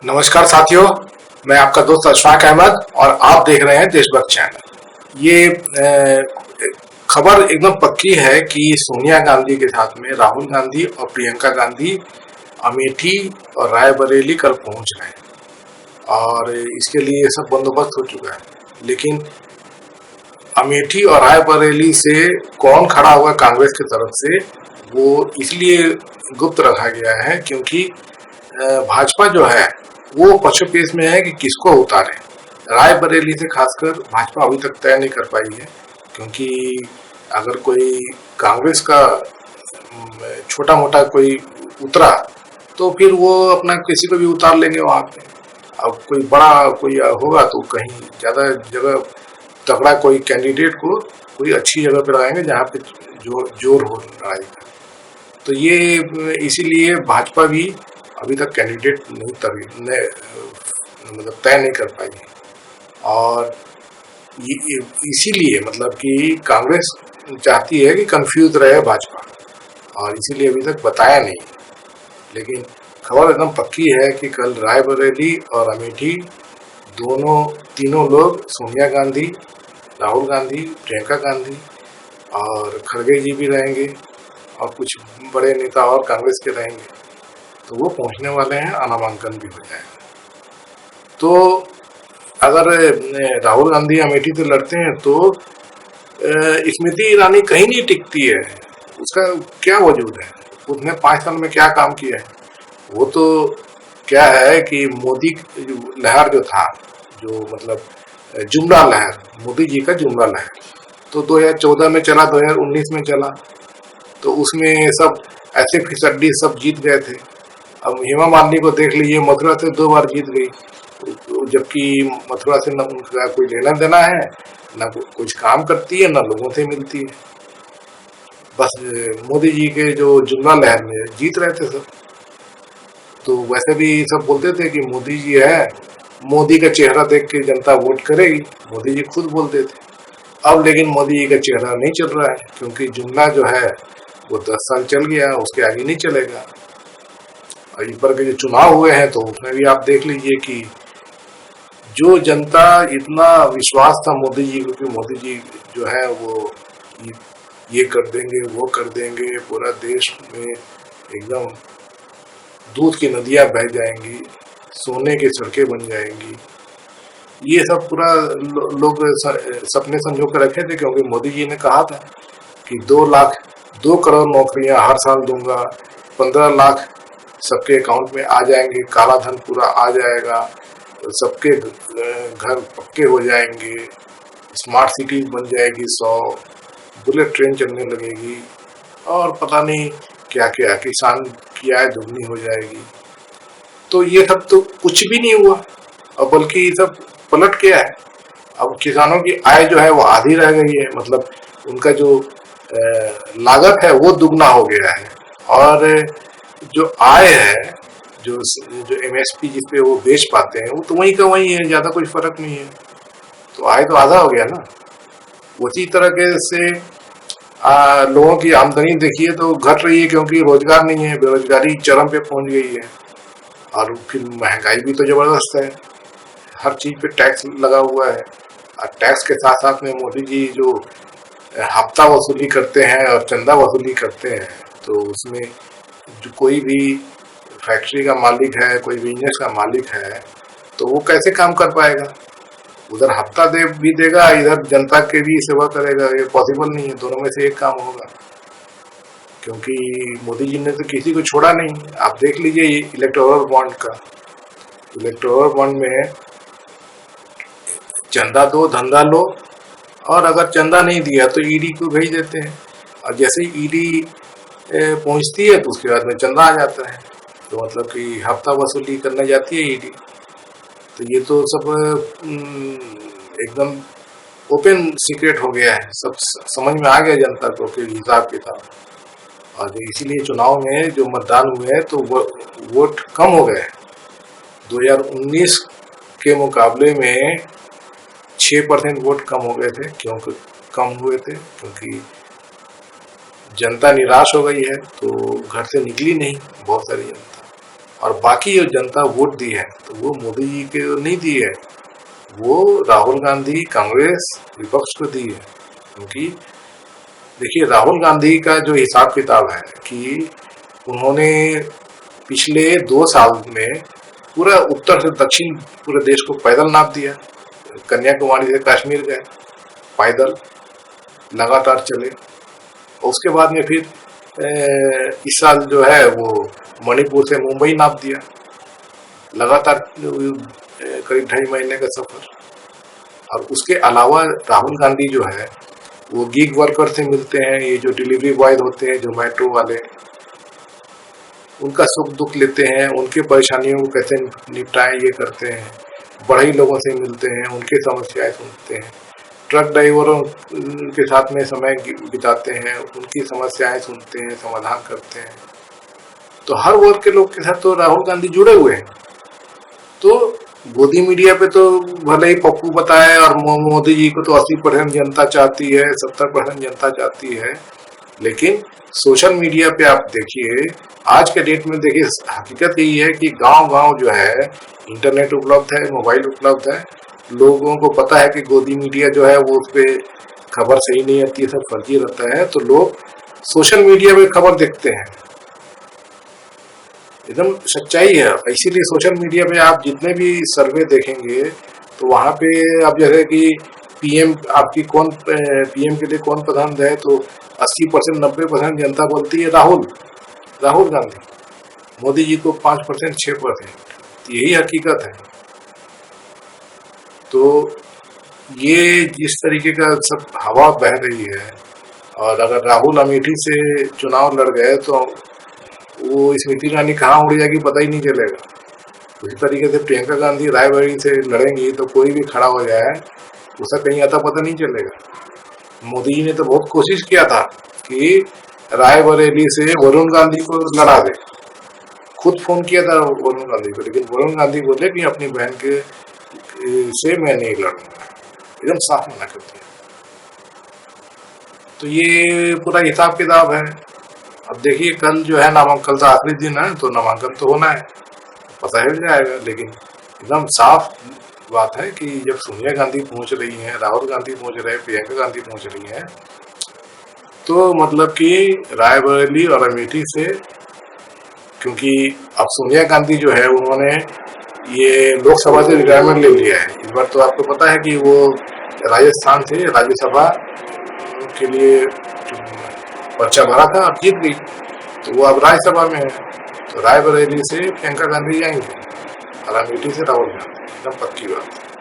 नमस्कार साथियों, मैं आपका दोस्त अशफाक अहमद और आप देख रहे हैं देशभक्त चैनल। ये खबर एकदम पक्की है कि सोनिया गांधी के साथ में राहुल गांधी और प्रियंका गांधी अमेठी और रायबरेली कल पहुंच रहे हैं और इसके लिए सब बंदोबस्त हो चुका है। लेकिन अमेठी और रायबरेली से कौन खड़ा हुआ कांग्रेस की तरफ से, वो इसलिए गुप्त रखा गया है क्योंकि भाजपा जो है वो पक्षपेश में है कि किसको उतारे। रायबरेली से खासकर भाजपा अभी तक तय नहीं कर पाई है, क्योंकि अगर कोई कांग्रेस का छोटा मोटा कोई उतरा तो फिर वो अपना किसी को भी उतार लेंगे वहां पे। अब कोई बड़ा कोई होगा तो कहीं ज्यादा जगह तगड़ा कोई कैंडिडेट को कोई अच्छी जगह पे लगाएंगे जहाँ पे जो जोर हो लड़ाई का। तो ये इसीलिए भाजपा भी अभी तक कैंडिडेट मतलब तय नहीं कर पाई है। और इसीलिए मतलब कि कांग्रेस चाहती है कि कंफ्यूज रहे भाजपा, और इसीलिए अभी तक बताया नहीं। लेकिन खबर एकदम पक्की है कि कल रायबरेली और अमेठी तीनों लोग, सोनिया गांधी, राहुल गांधी, प्रियंका गांधी और खड़गे जी भी रहेंगे और कुछ बड़े नेता और कांग्रेस के रहेंगे, तो वो पहुंचने वाले हैं, नामांकन भी हो जाएगा। तो अगर राहुल गांधी अमेठी से लड़ते हैं तो स्मृति ईरानी कहीं नहीं टिकती है। उसका क्या वजूद है? उसने 5 साल में क्या काम किया है? वो तो क्या है कि मोदी लहर जो था, जो मतलब जुमला लहर, मोदी जी का जुमला लहर, तो 2014 में चला, 2019 में चला, तो उसमें सब ऐसे फिसड्डी सब जीत गए थे। अब हेमा मालिनी को देख लीजिए, मथुरा से 2 बार जीत गई, जबकि मथुरा से न उनका कोई लेना देना है, न कुछ काम करती है, न लोगों से मिलती है। बस मोदी जी के जो जुमला लहर में जीत रहे थे सब। तो वैसे भी सब बोलते थे कि मोदी जी है, मोदी का चेहरा देख के जनता वोट करेगी, मोदी जी खुद बोलते थे। अब लेकिन मोदी जी का चेहरा नहीं चल रहा है, क्योंकि जुमला जो है वो 10 साल चल गया, उसके आगे नहीं चलेगा। और इस पर के जो चुनाव हुए हैं तो उसमें भी आप देख लीजिए कि जो जनता इतना विश्वास था मोदी जी को कि मोदी जी जो है वो ये कर देंगे, वो कर देंगे, पूरा देश में एकदम दूध की नदियां बह जाएंगी, सोने की सड़कें बन जाएंगी, ये सब पूरा लोग सपने संजो कर रखे थे। क्योंकि मोदी जी ने कहा था कि 2 करोड़ नौकरियां हर साल दूंगा, 15 लाख सबके अकाउंट में आ जाएंगे, काला धन पूरा आ जाएगा, सबके घर पक्के हो जाएंगे, स्मार्ट सिटी बन जाएगी 100, बुलेट ट्रेन चलने लगेगी, और पता नहीं क्या क्या, किसान की आय दुगनी हो जाएगी। तो ये सब तो कुछ भी नहीं हुआ, और बल्कि ये सब पलट गया है। अब किसानों की आय जो है वो आधी रह गई है, मतलब उनका जो लागत है वो दुगना हो गया है, और जो आय है, जो एमएसपी जिसपे वो बेच पाते हैं, वो तो वही का वही है, ज्यादा कोई फर्क नहीं है। तो आय तो आधा हो गया ना। उसी तरह के से लोगों की आमदनी देखिए तो घट रही है, क्योंकि रोजगार नहीं है, बेरोजगारी चरम पे पहुंच गई है, और फिर महंगाई भी तो जबरदस्त है, हर चीज पे टैक्स लगा हुआ है। और टैक्स के साथ साथ में मोदी जी जो हफ्ता वसूली करते हैं और चंदा वसूली करते हैं, तो उसमें जो कोई भी फैक्ट्री का मालिक है, कोई बिजनेस का मालिक है, तो वो कैसे काम कर पाएगा? उधर हफ्ता भी देगा, इधर जनता के भी सेवा करेगा, ये पॉसिबल नहीं है, दोनों में से एक काम होगा। क्योंकि मोदी जी ने तो किसी को छोड़ा नहीं। आप देख लीजिए इलेक्टोरल बॉन्ड का, इलेक्टोरल बॉन्ड में चंदा दो धंधा लो, और अगर चंदा नहीं दिया तो ईडी को भेज देते हैं, और जैसे ही ईडी पहुंचती है तो उसके बाद में चंदा आ जाता है। तो मतलब कि हफ्ता वसूली करने जाती है ईडी। तो ये तो सब एकदम ओपन सीक्रेट हो गया है, सब समझ में आ गया जनता को कि हिसाब किताब। और इसीलिए चुनाव में जो मतदान हुए हैं तो वोट कम हो गए। 2019 के मुकाबले में 6% वोट कम हो गए थे। क्योंकि कम हुए थे क्योंकि जनता निराश हो गई है, तो घर से निकली नहीं बहुत सारी जनता। और बाकी जो जनता वोट दी है तो वो मोदी जी को नहीं दी है, वो राहुल गांधी, कांग्रेस, विपक्ष को दी है। क्योंकि देखिए राहुल गांधी का जो हिसाब किताब है कि उन्होंने पिछले 2 साल में पूरा उत्तर से दक्षिण पूरे देश को पैदल नाप दिया। कन्याकुमारी से कश्मीर गए पैदल, लगातार चले। और उसके बाद में फिर इस साल जो है वो मणिपुर से मुंबई नाप दिया, लगातार करीब 2.5 महीने का सफर। और उसके अलावा राहुल गांधी जो है वो गिग वर्कर से मिलते हैं, ये जो डिलीवरी बॉय होते हैं जोमेटो वाले, उनका सुख दुख लेते हैं, उनके परेशानियों को कैसे निपटाएं ये करते हैं। बड़े लोगों से मिलते हैं, उनकी समस्याएं सुनते हैं। ट्रक ड्राइवरों के साथ में समय बिताते हैं, उनकी समस्याएं सुनते हैं, समाधान करते हैं। तो हर वर्ग के लोग के साथ तो राहुल गांधी जुड़े हुए हैं। तो गोदी मीडिया पे तो भले ही पप्पू बताए और मोदी जी को तो 80% जनता चाहती है, 70% जनता चाहती है, लेकिन सोशल मीडिया पे आप देखिए, आज के डेट में देखिए हकीकत यही है कि गांव-गांव जो है इंटरनेट उपलब्ध है, मोबाइल उपलब्ध है। लोगों को पता है कि गोदी मीडिया जो है वो उस पे खबर सही नहीं आती है, सब फर्जी रहता है, तो लोग सोशल मीडिया पे खबर देखते हैं। एकदम सच्चाई है। इसीलिए सोशल मीडिया पे आप जितने भी सर्वे देखेंगे तो वहाँ पे आप जैसे कि पीएम आपकी कौन पीएम के लिए कौन पसंद है, तो 80% 90% जनता बोलती है राहुल गांधी। मोदी जी को 5% 6%। यही हकीकत है। तो ये जिस तरीके का सब हवा बह रही है, और अगर राहुल अमेठी से चुनाव लड़ गए तो वो स्मृति ईरानी कहाँ उड़ जाएगी पता ही नहीं चलेगा। उसी तरीके से प्रियंका गांधी रायबरेली से लड़ेंगी तो कोई भी खड़ा हो जाए उसका कहीं आता पता नहीं चलेगा। मोदी जी ने तो बहुत कोशिश किया था कि रायबरेली से वरुण गांधी को लड़ा दे, खुद फोन किया था वरुण गांधी को, लेकिन वरुण गांधी बोले कि अपनी बहन के से मैं नहीं लड़ूंगा, एकदम साफ मना कर दिया। तो ये पूरा हिसाब किताब है। अब देखिए कल जो है नामांकन का आखिरी दिन है, तो नामांकन तो होना है, पता ही जाएगा। लेकिन एकदम साफ बात है कि जब सोनिया गांधी पहुंच रही हैं, राहुल गांधी पहुंच रहे हैं, प्रियंका गांधी पहुंच रही हैं, तो मतलब कि रायबरेली और अमेठी से, क्योंकि अब सोनिया गांधी जो है उन्होंने ये लोकसभा से रिटायरमेंट ले लिया है इस बार। तो आपको पता है कि वो राजस्थान से राज्यसभा के लिए पर्चा भरा था, अब जीत गई, तो वो अब राज्यसभा में है। तो रायबरेली से प्रियंका गांधी जाएंगे और अमेठी से राहुल गांधी, एकदम पक्की बात है।